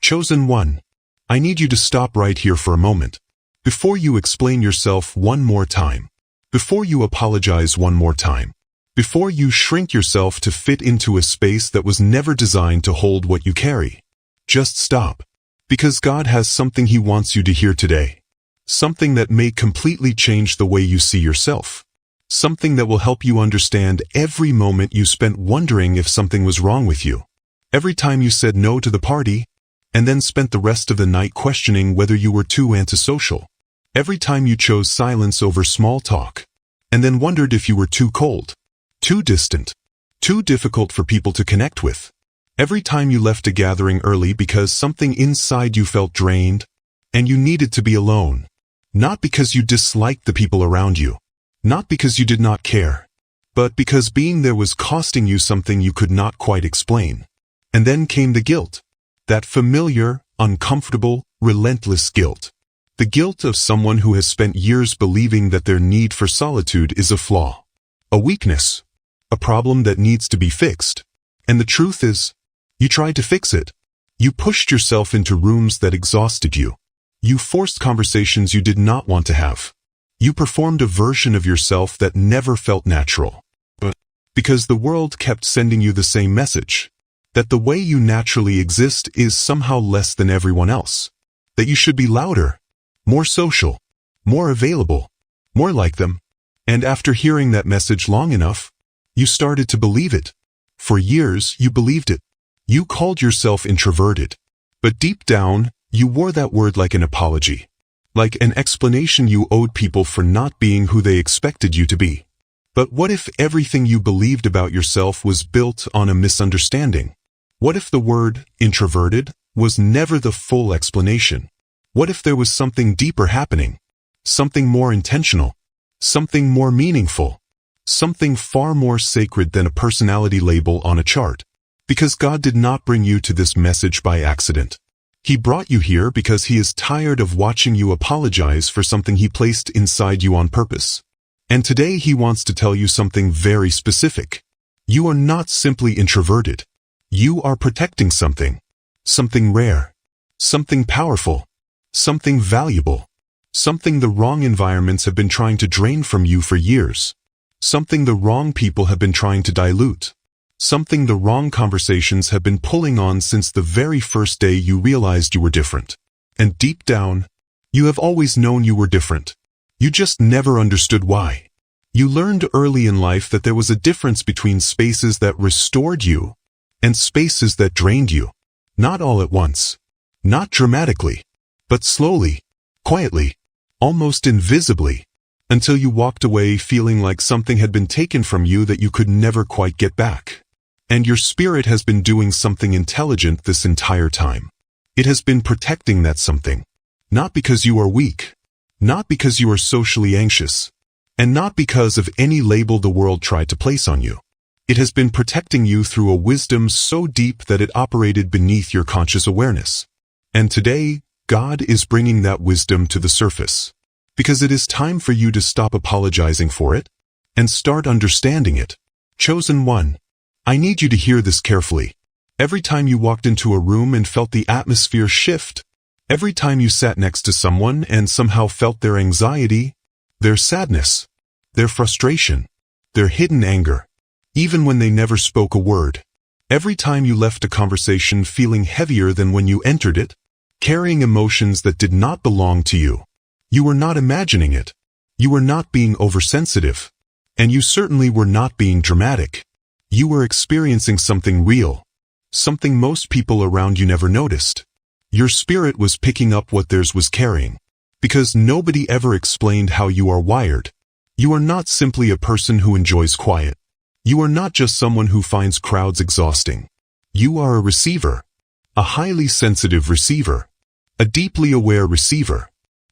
Chosen one, I need you to stop right here for a moment. Before you explain yourself one more time. Before you apologize one more time. Before you shrink yourself to fit into a space that was never designed to hold what you carry. Just stop. Because God has something He wants you to hear today. Something that may completely change the way you see yourself. Something that will help you understand every moment you spent wondering if something was wrong with you. Every time you said no to the party, and then spent the rest of the night questioning whether you were too antisocial. Every time you chose silence over small talk, and then wondered if you were too cold, too distant, too difficult for people to connect with. Every time you left a gathering early because something inside you felt drained, and you needed to be alone. Not because you disliked the people around you, not because you did not care, but because being there was costing you something you could not quite explain. And then came the guilt. That familiar, uncomfortable, relentless guilt. The guilt of someone who has spent years believing that their need for solitude is a flaw, a weakness, a problem that needs to be fixed. And the truth is, you tried to fix it. You pushed yourself into rooms that exhausted you. You forced conversations you did not want to have. You performed a version of yourself that never felt natural. But because the world kept sending you the same message, that the way you naturally exist is somehow less than everyone else, that you should be louder, more social, more available, more like them. And after hearing that message long enough, you started to believe it. For years, you believed it. You called yourself introverted. But deep down, you wore that word like an apology. Like an explanation you owed people for not being who they expected you to be. But what if everything you believed about yourself was built on a misunderstanding? What if the word introverted was never the full explanation? What if there was something deeper happening? Something more intentional? Something more meaningful? Something far more sacred than a personality label on a chart? Because God did not bring you to this message by accident. He brought you here because He is tired of watching you apologize for something He placed inside you on purpose. And today He wants to tell you something very specific. You are not simply introverted. You are protecting something. Something rare. Something powerful. Something valuable. Something the wrong environments have been trying to drain from you for years. Something the wrong people have been trying to dilute. Something the wrong conversations have been pulling on since the very first day you realized you were different. And deep down, you have always known you were different. You just never understood why. You learned early in life that there was a difference between spaces that restored you and spaces that drained you. Not all at once. Not dramatically. But slowly, quietly, almost invisibly, until you walked away feeling like something had been taken from you that you could never quite get back. And your spirit has been doing something intelligent this entire time. It has been protecting that something. Not because you are weak. Not because you are socially anxious. And not because of any label the world tried to place on you. It has been protecting you through a wisdom so deep that it operated beneath your conscious awareness. And today, God is bringing that wisdom to the surface. Because it is time for you to stop apologizing for it and start understanding it. Chosen one, I need you to hear this carefully. Every time you walked into a room and felt the atmosphere shift, every time you sat next to someone and somehow felt their anxiety, their sadness, their frustration, their hidden anger, even when they never spoke a word, every time you left a conversation feeling heavier than when you entered it, carrying emotions that did not belong to you, you were not imagining it. You were not being oversensitive. And you certainly were not being dramatic. You were experiencing something real. Something most people around you never noticed. Your spirit was picking up what theirs was carrying. Because nobody ever explained how you are wired. You are not simply a person who enjoys quiet. You are not just someone who finds crowds exhausting. You are a receiver. A highly sensitive receiver. A deeply aware receiver.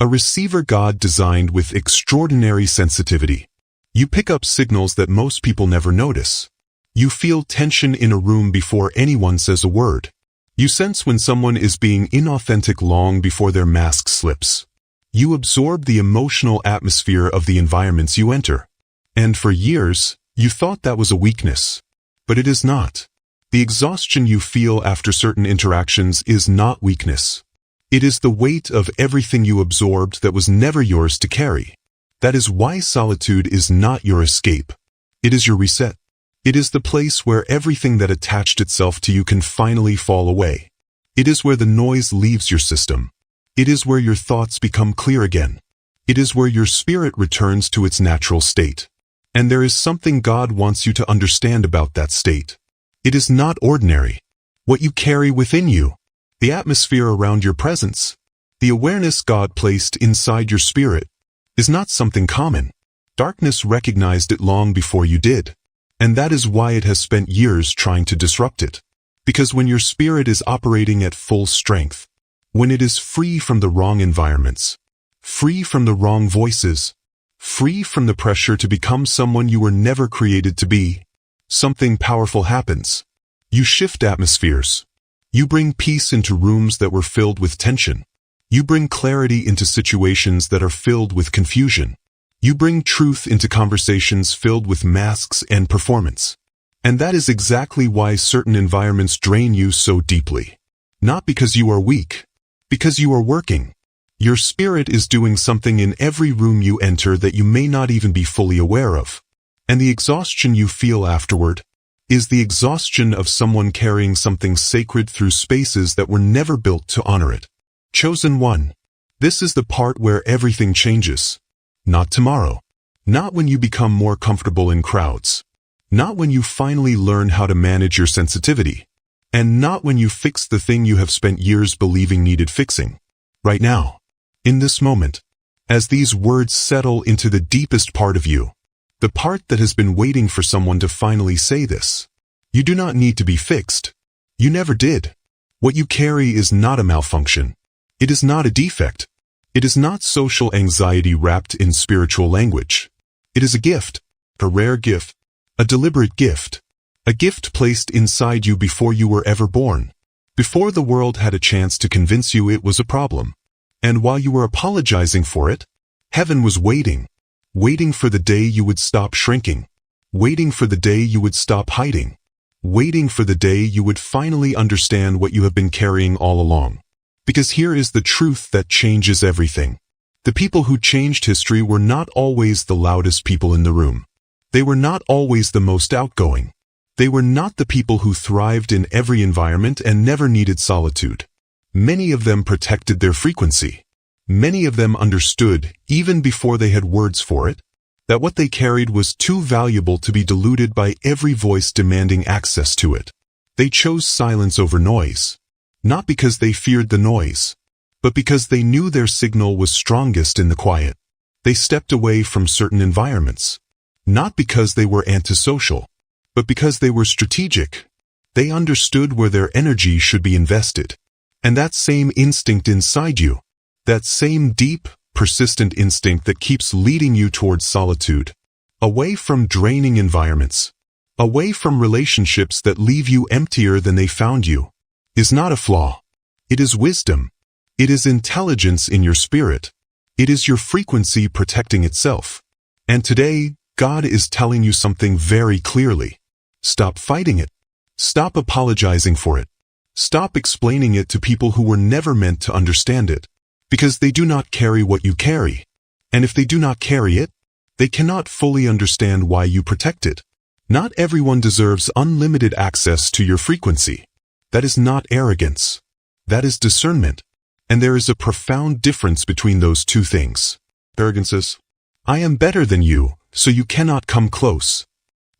A receiver God designed with extraordinary sensitivity. You pick up signals that most people never notice. You feel tension in a room before anyone says a word. You sense when someone is being inauthentic long before their mask slips. You absorb the emotional atmosphere of the environments you enter. And for years, you thought that was a weakness. But it is not. The exhaustion you feel after certain interactions is not weakness. It is the weight of everything you absorbed that was never yours to carry. That is why solitude is not your escape. It is your reset. It is the place where everything that attached itself to you can finally fall away. It is where the noise leaves your system. It is where your thoughts become clear again. It is where your spirit returns to its natural state. And there is something God wants you to understand about that state. It is not ordinary. What you carry within you, the atmosphere around your presence, the awareness God placed inside your spirit, is not something common. Darkness recognized it long before you did. And that is why it has spent years trying to disrupt it. Because when your spirit is operating at full strength, when it is free from the wrong environments, free from the wrong voices, free from the pressure to become someone you were never created to be, something powerful happens. You shift atmospheres. You bring peace into rooms that were filled with tension. You bring clarity into situations that are filled with confusion. You bring truth into conversations filled with masks and performance. And that is exactly why certain environments drain you so deeply. Not because you are weak, because you are working. Your spirit is doing something in every room you enter that you may not even be fully aware of. And the exhaustion you feel afterward is the exhaustion of someone carrying something sacred through spaces that were never built to honor it. Chosen one. This is the part where everything changes. Not tomorrow. Not when you become more comfortable in crowds. Not when you finally learn how to manage your sensitivity. And not when you fix the thing you have spent years believing needed fixing. Right now. In this moment. As these words settle into the deepest part of you. The part that has been waiting for someone to finally say this. You do not need to be fixed. You never did. What you carry is not a malfunction. It is not a defect. It is not social anxiety wrapped in spiritual language. It is a gift, a rare gift, a deliberate gift, a gift placed inside you before you were ever born, before the world had a chance to convince you it was a problem. And while you were apologizing for it, heaven was waiting. Waiting for the day you would stop shrinking. Waiting for the day you would stop hiding. Waiting for the day you would finally understand what you have been carrying all along. Because here is the truth that changes everything. The people who changed history were not always the loudest people in the room. They were not always the most outgoing. They were not the people who thrived in every environment and never needed solitude. Many of them protected their frequency. Many of them understood, even before they had words for it, that what they carried was too valuable to be diluted by every voice demanding access to it. They chose silence over noise, not because they feared the noise, but because they knew their signal was strongest in the quiet. They stepped away from certain environments, not because they were antisocial, but because they were strategic. They understood where their energy should be invested. And that same instinct inside you, that same deep, persistent instinct that keeps leading you towards solitude, away from draining environments, away from relationships that leave you emptier than they found you, is not a flaw. It is wisdom. It is intelligence in your spirit. It is your frequency protecting itself. And today, God is telling you something very clearly. Stop fighting it. Stop apologizing for it. Stop explaining it to people who were never meant to understand it. Because they do not carry what you carry. And if they do not carry it, they cannot fully understand why you protect it. Not everyone deserves unlimited access to your frequency. That is not arrogance. That is discernment. And there is a profound difference between those two things. Arrogance says, I am better than you, so you cannot come close.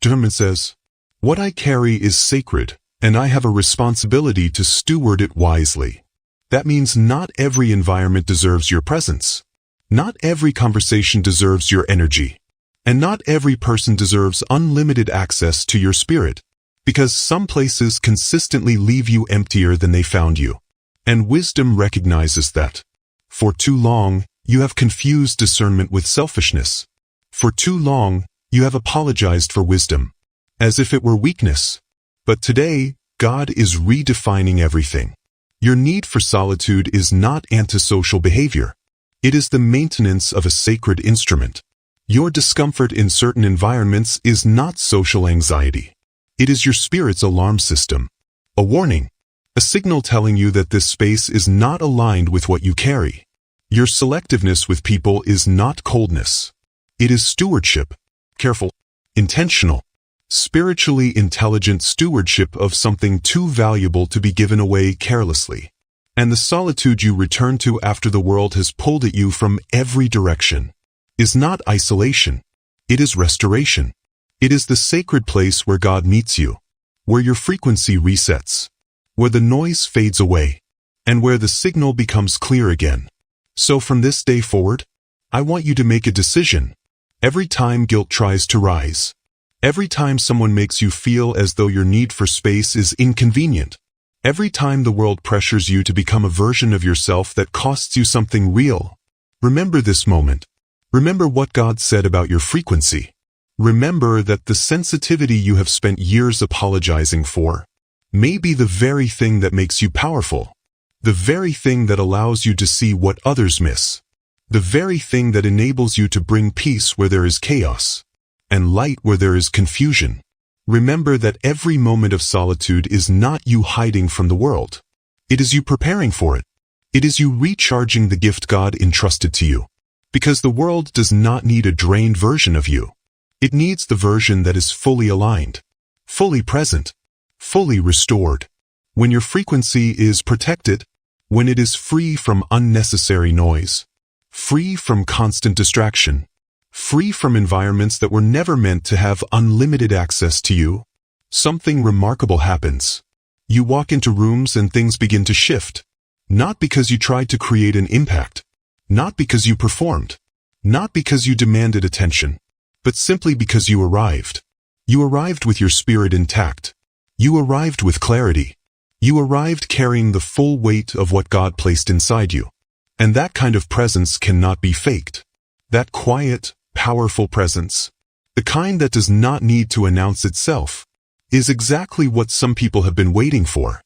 Discernment says, what I carry is sacred, and I have a responsibility to steward it wisely. That means not every environment deserves your presence. Not every conversation deserves your energy. And not every person deserves unlimited access to your spirit. Because some places consistently leave you emptier than they found you. And wisdom recognizes that. For too long, you have confused discernment with selfishness. For too long, you have apologized for wisdom, as if it were weakness. But today, God is redefining everything. Your need for solitude is not antisocial behavior. It is the maintenance of a sacred instrument. Your discomfort in certain environments is not social anxiety. It is your spirit's alarm system. A warning. A signal telling you that this space is not aligned with what you carry. Your selectiveness with people is not coldness. It is stewardship. Careful. Intentional. Spiritually intelligent stewardship of something too valuable to be given away carelessly. And the solitude you return to after the world has pulled at you from every direction is not isolation. It is restoration. It is the sacred place where God meets you, where your frequency resets, where the noise fades away, and where the signal becomes clear again. So from this day forward, I want you to make a decision. Every time guilt tries to rise, every time someone makes you feel as though your need for space is inconvenient, every time the world pressures you to become a version of yourself that costs you something real, remember this moment. Remember what God said about your frequency. Remember that the sensitivity you have spent years apologizing for may be the very thing that makes you powerful, the very thing that allows you to see what others miss, the very thing that enables you to bring peace where there is chaos, and light where there is confusion. Remember that every moment of solitude is not you hiding from the world. It is you preparing for it. It is you recharging the gift God entrusted to you. Because the world does not need a drained version of you. It needs the version that is fully aligned, fully present, fully restored. When your frequency is protected, when it is free from unnecessary noise, free from constant distraction, free from environments that were never meant to have unlimited access to you, something remarkable happens. You walk into rooms and things begin to shift, not because you tried to create an impact, not because you performed, not because you demanded attention, but simply because you arrived. You arrived with your spirit intact. You arrived with clarity. You arrived carrying the full weight of what God placed inside you. And that kind of presence cannot be faked. That quiet, powerful presence, the kind that does not need to announce itself, is exactly what some people have been waiting for.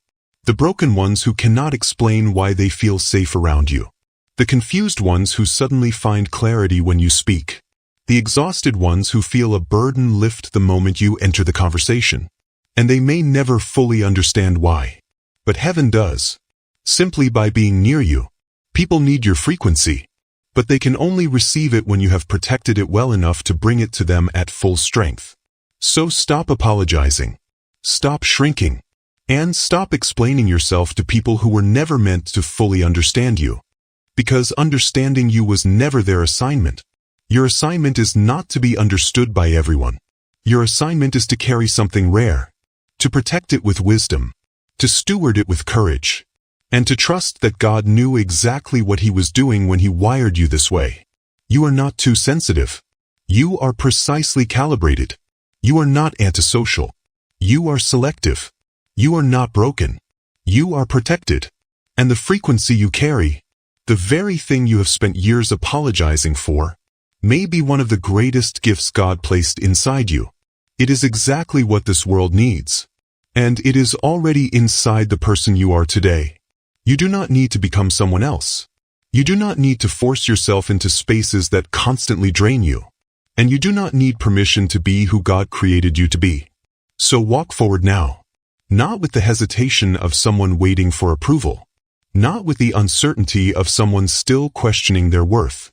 The broken ones who cannot explain why they feel safe around you. The confused ones who suddenly find clarity when you speak. The exhausted ones who feel a burden lift the moment you enter the conversation. And they may never fully understand why. But heaven does. Simply by being near you. People need your frequency. But they can only receive it when you have protected it well enough to bring it to them at full strength. So stop apologizing. Stop shrinking. And stop explaining yourself to people who were never meant to fully understand you. Because understanding you was never their assignment. Your assignment is not to be understood by everyone. Your assignment is to carry something rare, to protect it with wisdom, to steward it with courage, and to trust that God knew exactly what He was doing when He wired you this way. You are not too sensitive. You are precisely calibrated. You are not antisocial. You are selective. You are not broken. You are protected. And the frequency you carry, the very thing you have spent years apologizing for, may be one of the greatest gifts God placed inside you. It is exactly what this world needs. And it is already inside the person you are today. You do not need to become someone else. You do not need to force yourself into spaces that constantly drain you. And you do not need permission to be who God created you to be. So walk forward now. Not with the hesitation of someone waiting for approval. Not with the uncertainty of someone still questioning their worth.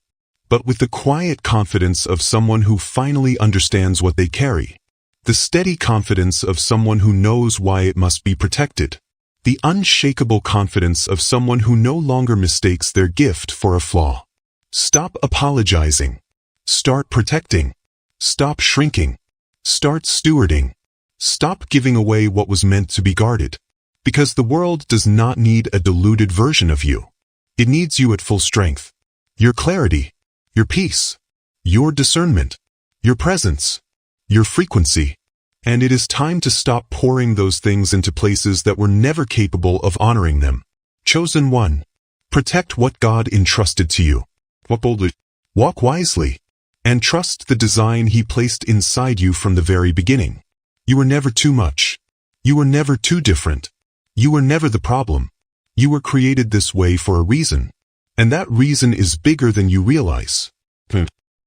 But with the quiet confidence of someone who finally understands what they carry. The steady confidence of someone who knows why it must be protected. The unshakable confidence of someone who no longer mistakes their gift for a flaw. Stop apologizing. Start protecting. Stop shrinking. Start stewarding. Stop giving away what was meant to be guarded. Because the world does not need a diluted version of you. It needs you at full strength. Your clarity. Your peace, your discernment, your presence, your frequency. And it is time to stop pouring those things into places that were never capable of honoring them. Chosen one. Protect what God entrusted to you. Walk boldly. Walk wisely. And trust the design He placed inside you from the very beginning. You were never too much. You were never too different. You were never the problem. You were created this way for a reason. And that reason is bigger than you realize.